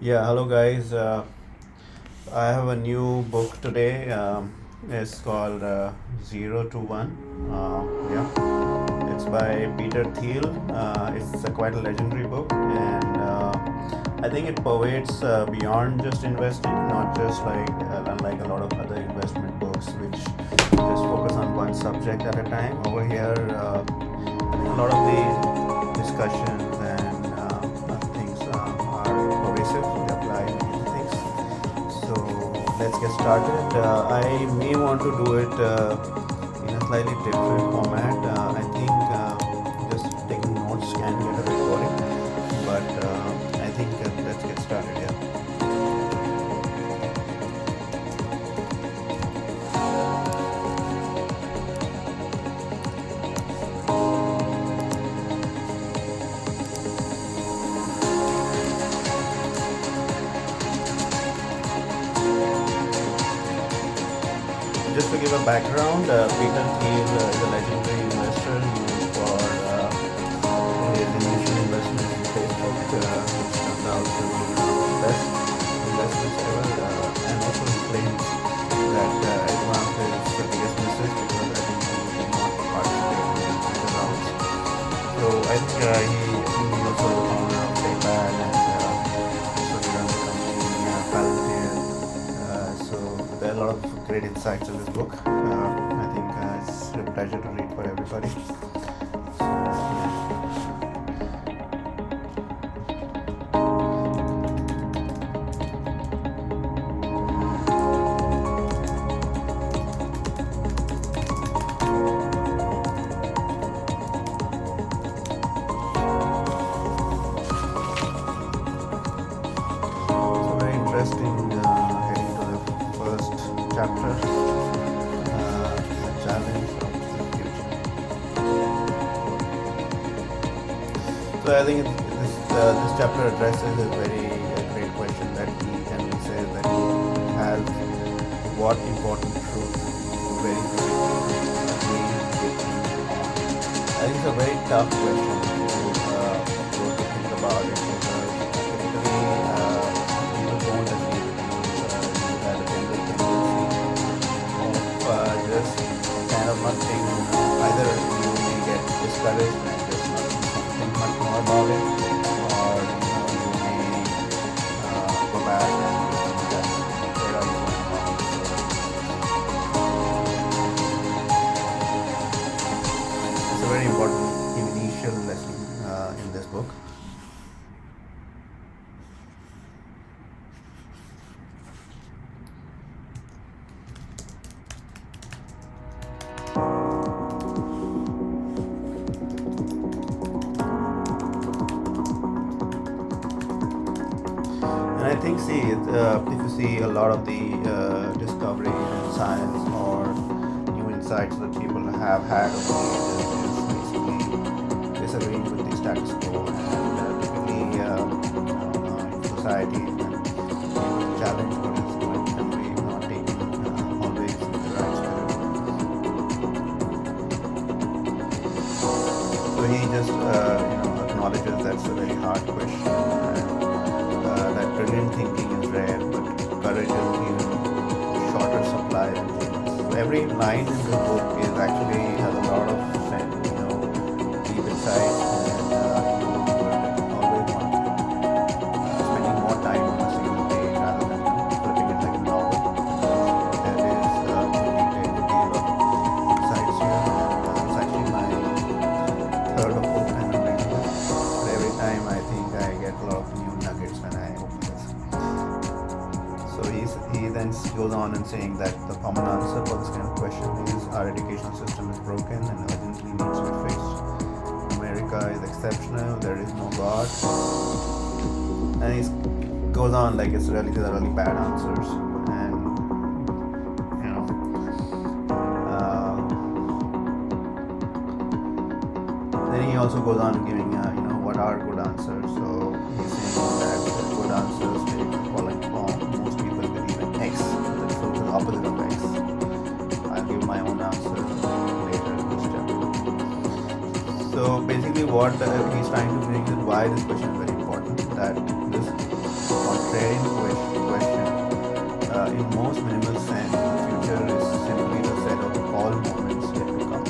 Yeah, hello guys. I have a new book today. It's called Zero to One. It's by Peter Thiel. It's a quite a legendary book, and I think it pervades beyond just investing, not just like a lot of other investment books, which just focus on one subject at a time. Over here, I think a lot of the discussions and things are pervasive. They apply in many things. So let's get started. I may want to do it in a slightly different format. I think just taking notes can get a bit boring, but I think let's get started. Yeah. Just to give a background, Peter Thiel is a legendary investor known for his initial investment in Facebook, which turned out to be one of the best investments ever, and also he claims that it's one of his biggest misses because I think he did not participate in the rounds. So I think he also the founder of PayPal and also he runs the company Palantir. So there are a lot of great insights in this book. I think it's a pleasure to read for everybody. So, it's very interesting heading to the first chapter, the challenge of the future. So I think this chapter addresses a very great question that he generally says that he has what important truth very few people agree with him on. I think it's a very tough question to think about it because typically people don't agree with you. You have a general tendency of just kind of not taking either you may get discouraged and just not think much more about it, or you may go back and just where are you going wrong. So it's a very important initial lesson in this book. And I think, if you see a lot of the discovery in science or new insights that people have had over the years is basically disagreeing with the status quo, and typically in society when people challenge what is going generally not taking always the right spirit. So he just acknowledges that's a very hard question, and that brilliant thinking is rare, but courage is even shorter supply than genius. So every line in the book is actually has a lot of deep insights, and you would always want spending more time on a single page rather than flipping it like a novel. There is good deal of insights here. It's actually my third or fourth time I'm reading it. But every time I think I get a lot of new nuggets when I open this. So he then goes on and saying that the common answer for this kind of question is our education system is broken and urgently needs to be fixed. America is exceptional. There is no God. And he goes on like these are really bad answers. And then he also goes on giving what are good answers. So he's saying that the good answers take the following form. Most people believe in X, so the opposite of X. I'll give my own answer later in this chapter. So basically what he's trying to bring is why this question is very important, that this contrarian question, in most minimal sense, the future is simply the set of all moments yet to come.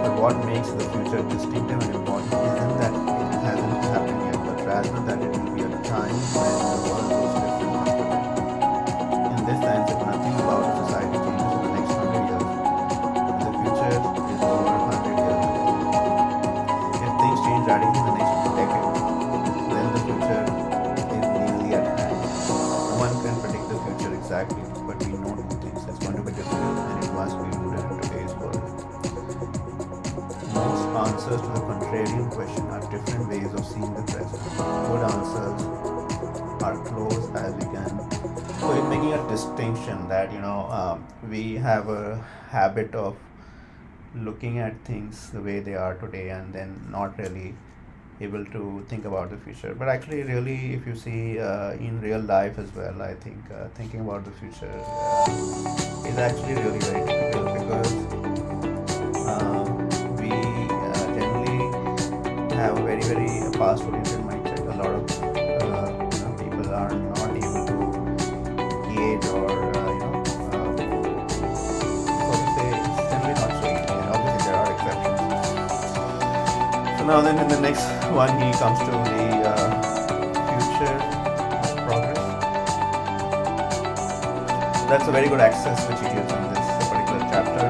But what makes the future distinctive and important isn't that it hasn't happened yet, but rather that it will be a time when the world looks different from today. In this sense, if nothing about a society changes in the next 100 years, the future is over 100 years ago. If things change radically in the next decade, then the future is nearly at hand. No one can predict the future exactly, but we know two things. It's going to be different and it must be rooted in today's world. Most answers to the contrarian question are different ways of seeing the present. Good answers are close as we can. So in making a distinction that we have a habit of looking at things the way they are today and then not really able to think about the future. But actually, really, if you see in real life as well, I think thinking about the future is actually really very difficult because we generally have a very, very past-oriented mindset. A lot of people are not able to gauge or so to say, it's generally not so easy. And obviously, there are exceptions. So now, then, in the next one, he comes to the future of progress. That's a very good access which he gives in this particular chapter.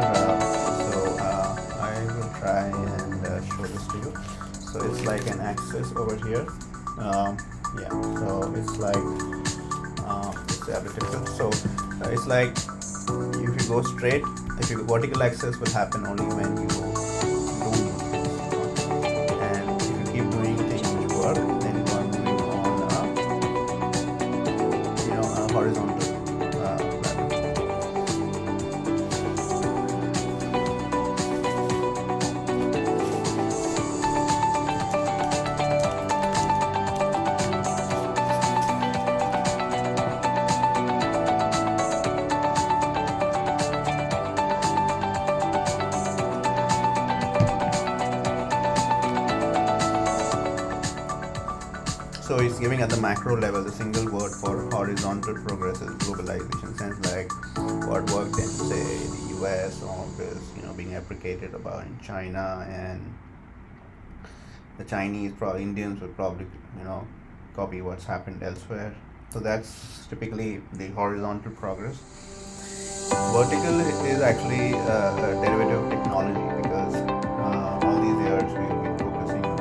I will try and show this to you. So it's like an axis over here. Yeah, so it's like it's a bit difficult. So it's like if you go straight, if your vertical axis will happen only when you do new things, and if you keep doing things which work, then you are moving on a horizontal pattern. So it's giving at the macro level the single word for horizontal progress is globalization. Sense like what worked in say the US or is being replicated about in China, and the Chinese Indians will probably copy what's happened elsewhere. So that's typically the horizontal progress. Vertical is actually a derivative of technology because all these years we've been focusing on,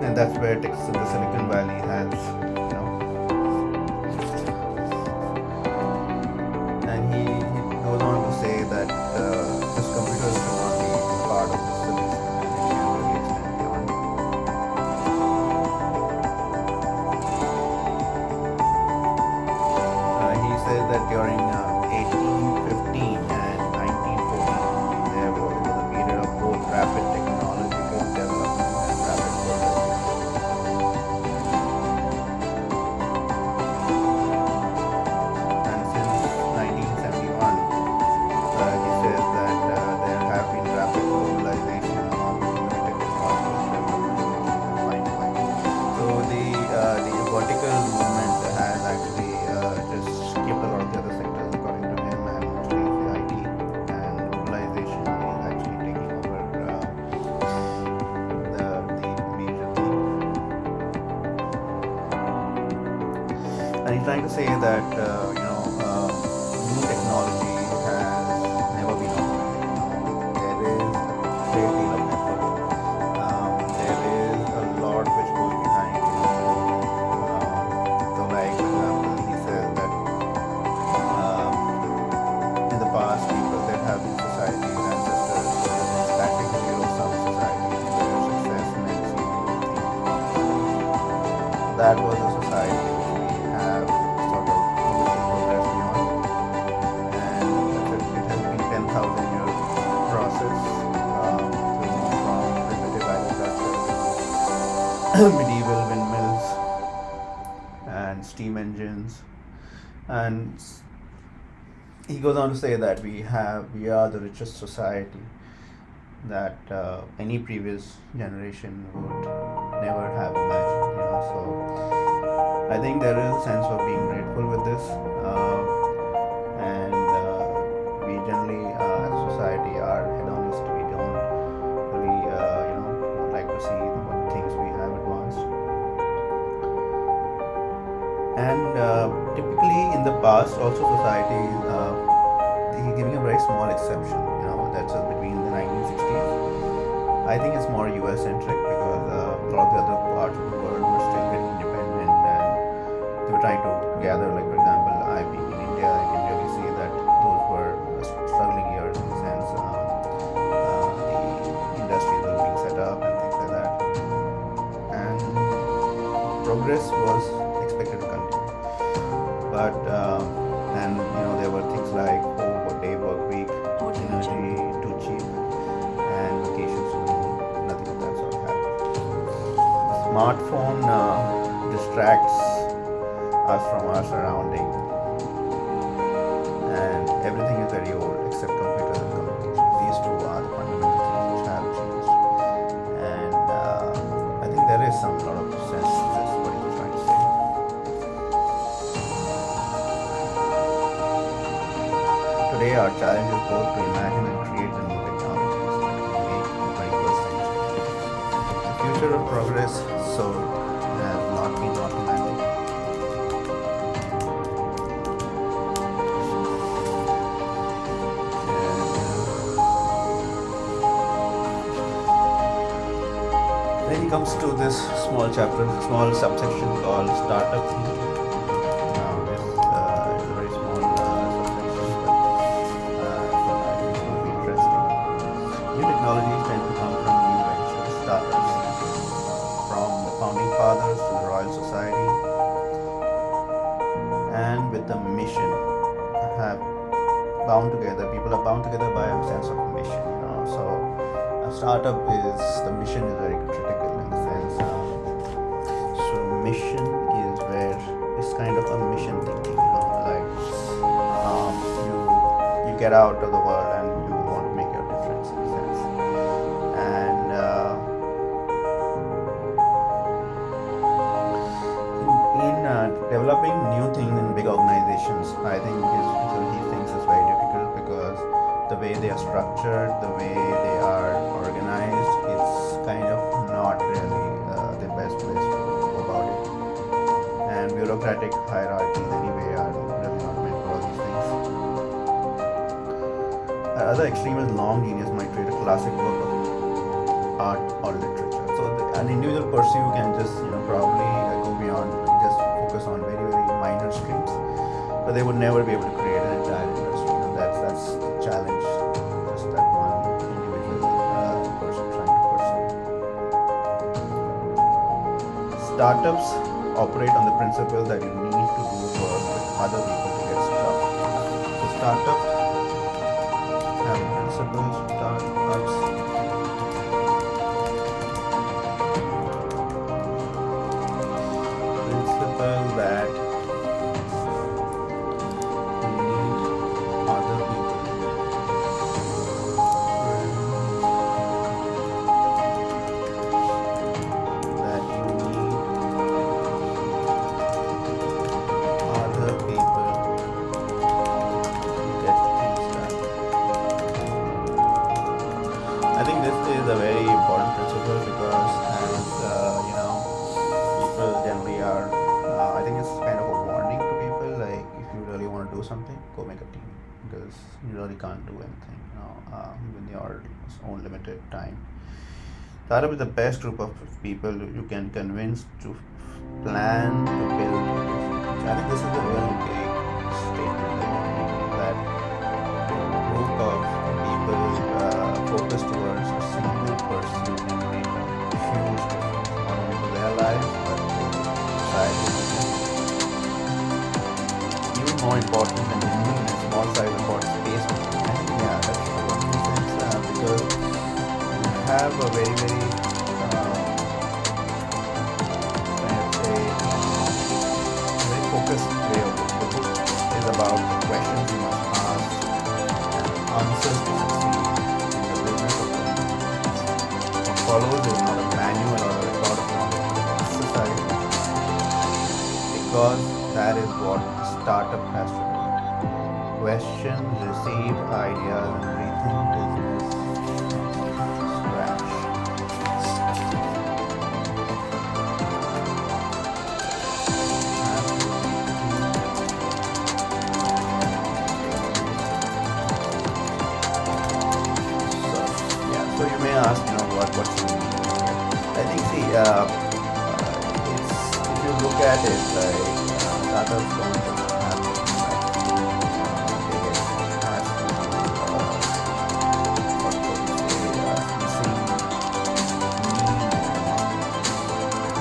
and that's where the Silicon Valley has, and he goes on to say that this computers should not be part of the solution and it can really extend beyond. He says that during 1815 and 1914 there was a period of both rapid technological development and rapid progress. And since 1971, he says that there have been rapid globalization along with limited technological development. So the vertical movement has actually just skipped a lot of the other sectors according to him, and mostly the IT, and globalization is actually taking over the major thing. And he's trying to say that new technology has never been operated. There is a great deal of networking. There is a lot which goes behind. So, like for example, he says that in the past, people that have been societies, ancestors, static zero-sum societies where success meant zero things. That was a society which we have sort of progressed beyond, and it has been 10,000-year process to move from primitive agriculture, medieval windmills, and steam engines, and he goes on to say that we are the richest society that any previous generation would never have imagined. So I think there is a sense of being grateful with this, and we generally, as a society, are hedonist. We don't really, like to see what things we have advanced. And typically in the past, also society, giving a very small exception, that's between the 1960s. I think it's more US centric because a lot of the other parts of the world were still getting independent and they were trying to gather, like for example, I being in India, I can really see that those were struggling years in the sense the industries were being set up and things like that. And progress was expected to continue. But then, there were things like, day work week, energy too cheap, and vacations too many. Nothing of that sort happened. The smartphone distracts us from our surrounding, and everything is very old except computers and communication. These two are the fundamental things which have changed, and I think there is some lot of sense in this, what he was trying to say. Today our challenge is both to imagine and create the new technologies that will make the 21st century. The future of progress, so has not been automatic. Then he comes to this small chapter, small subsection called Startup Thinking. Technologies tend to come from new ventures, startups, from the founding fathers to the Royal Society, and with the mission have bound together. People are bound together by a sense of mission. So a startup is, the mission is very critical in the sense. So mission is where it's kind of a mission thinking. Like you get out of the world and you want to make your difference in a sense. And in developing new things in big organizations, I think he thinks is very difficult because the way they are structured, the way they are organized, it's kind of not really the best place to go about it. And bureaucratic hierarchies anyway are really not meant for all these things. Another extreme is long genius might create a classic work of art or literature. So an individual person can just probably go beyond, just focus on very very minor streams, but they would never be able to create an entire industry. That's the challenge. Just that one individual person trying to pursue. Startups operate on the principle that you need to do work with other people to get stuff. So startups have principles. Startups that you need other people. That you need other people to get things done. I think this is a very important principle because as people generally are, I think it's kind of a warning to people, like if you really want to do something, go make a team, because you really can't do anything within your own limited time. Startup is the best group of people you can convince to plan to build. So I think this is a really big statement that a group of people focused towards a single pursuit can make a huge difference, not only to their lives but to society. Even more important than moving in a small size of what space. I think that's true in a sense because you have a very very very focused way of it. The book is about the questions you must ask and answers to succeed in the business of learning. What follows is not a manual or a record of knowledge. because that is what startup has to do. Question, receive ideas, and rethink business scratch. So you may ask, what's the meaning? I think, see, it's if you look at it, like startups don't just happen, right? They get asked to, what do you say, missing need in the market,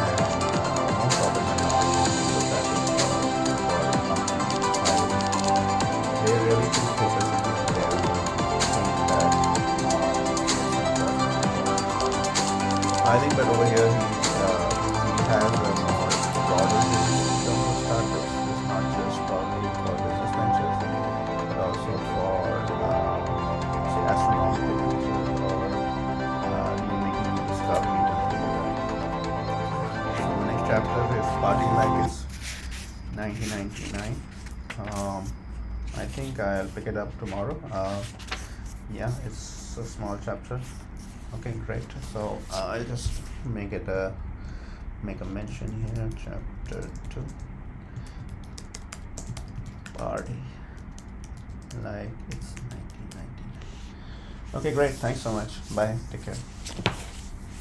and most of them are not. So that is for companies. They really do focus on their thing that. I think, but over here he has a more broader vision in terms of startups. It's not just probably for business ventures, but also for say astronomical ventures or making new discoveries and things like that. So the next chapter is Party Like It's 1999. I think I'll pick it up tomorrow. Yeah, it's a small chapter. Okay, great. So I'll just make a mention here. Chapter 2. Party like it's 1999. Okay, great. Thanks so much. Bye. Take care.